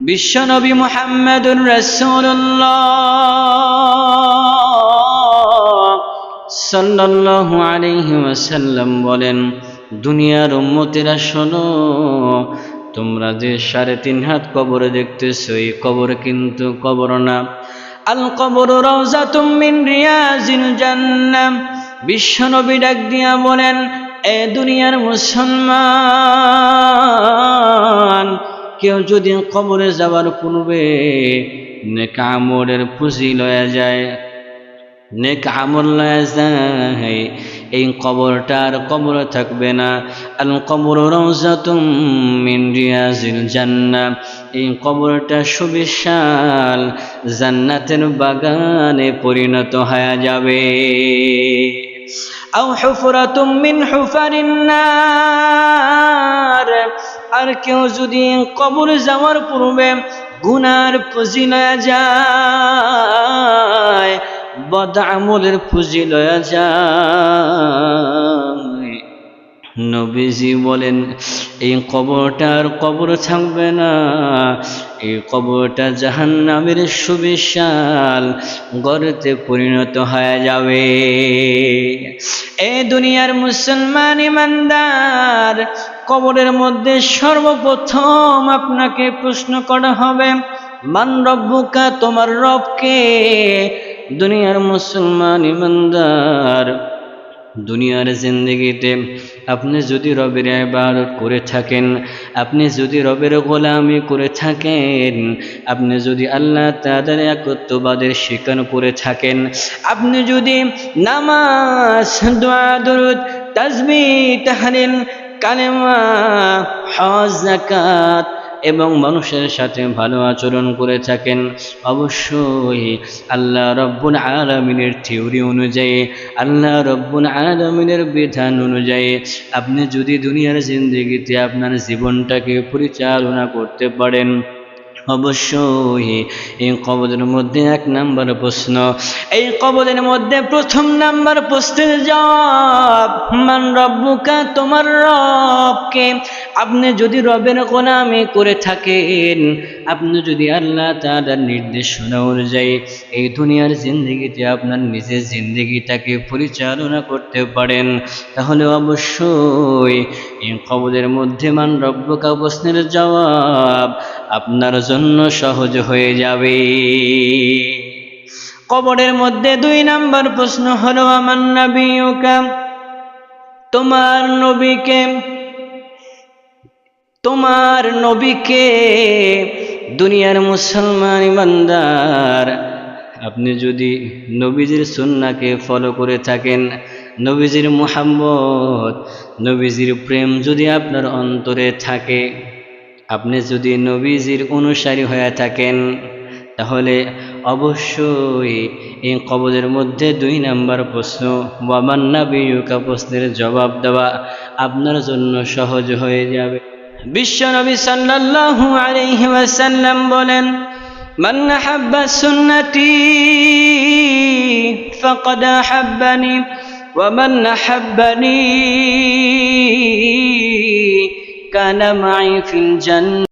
বিশ্বনবী মুহাম্মদুর রাসূলুল্লাহ সাল্লাল্লাহু আলাইহি ওয়াসাল্লাম বলেন, দুনিয়ার উম্মতেরা শোনো, তোমরা যে 3.5 হাত কবর দেখতেছো, এই কবর কিন্তু কবর না। আল কবরু রাউযাতুম মিন রিয়াজিল জান্নাহ। বিশ্বনবী ডাক দিয়া বলেন, এ দুনিয়ার মুসলমান, কেউ যদি কবরে যাওয়ার পূর্বে নেক আমলের পুঁজি লয়ে যায়, নেক আমল লয়ে যায়, এই কবরটার কবর থাকবে না। আল কবরু রাউযাতুম মিন রিয়াজিল জান্নাহ। এই কবরটা সুবিশাল জান্নাতের বাগানে পরিণত হয়ে যাবে। আও হুফরাতুম মিন হুফারিন নার। আর কেউ যদি কবরে যাওয়ার পূর্বে গুনার পুঁজি লয়ে যায়, বদ আমলের পুঁজি লয়ে যায়, নবীজি বলেন এই কবরটার কবর থাকবে না। এই কবরটা জাহান্নামের সুবিশাল গর্তে পরিণত হয়ে যাবে। এ দুনিয়ার মুসলমান ইমানদার, কবরের মধ্যে সর্বপ্রথম আপনাকে প্রশ্ন করা হবে, মান রব্বুকা, তোমার রব কে? দুনিয়ার মুসলমান ইমানদার, দুনিয়ার জিন্দেগিতে আপনি যদি রবের ইবাদত করে থাকেন, আপনি যদি রবের গোলামি করে থাকেন, আপনি যদি আল্লাহ তাআলার একত্ববাদের স্বীকার করে থাকেন, আপনি যদি নামাজ, দোয়া, দরুদ, তাসবিহ, তাহলিল, কালেমা, হজ, যাকাত এবং মানুষের সাথে ভালো আচরণ করে থাকেন, অবশ্যই আল্লাহ রব্বুল আলামিনের থিওরি অনুযায়ী, আল্লাহ রব্বুল আলামিনের বিধান অনুযায়ী আপনি যদি দুনিয়ার জিন্দেগিতে আপনার জীবনটাকে পরিচালনা করতে পারেন, অবশ্যই এই কবরের মধ্যে 1 নাম্বার প্রশ্ন, এই কবরের মধ্যে প্রথম নাম্বার প্রশ্নের জবাব, মান রব্বুকা, তোমার রব কে? আপনি যদি রবের গোলামি করে থাকেন, আপনি যদি আল্লাহ তাআলার নির্দেশনা অনুযায়ী এই দুনিয়ার জিন্দেগিতে আপনার নিজের জিন্দেগিটাকে পরিচালনা করতে পারেন, তাহলে অবশ্যই এই কবরের মধ্যে মান রব্বুকা প্রশ্নের জবাব আপনার জন্য সহজ হয়ে যাবে। কবরের মধ্যে 2 নাম্বার প্রশ্ন হলো, আমান নবিয়ুকা, তোমার নবীকে? তোমার নবীকে? দুনিয়ার মুসলমান ইমানদার, আপনি যদি নবীজির সুন্নাহকে ফলো করে থাকেন, নবীজির মুহাব্বত, নবীজির প্রেম যদি আপনার অন্তরে থাকে, আপনি যদি নবীজির অনুসারী হয়ে থাকেন, তাহলে অবশ্যই এই কবরের মধ্যে 2 নাম্বার প্রশ্ন, ওয়ামান নাবিয়ুকা প্রশ্নের জবাব দেওয়া আপনার জন্য সহজ হয়ে যাবে। বিশ্বনবী সাল্লাল্লাহু আলাইহি ওয়াসাল্লাম বলেন, মান আহাব্বা সুন্নতি ফাকাদ আহাব্বানি ওয়া মান আহাব্বানি কানা মাই ফিল জান্নাহ।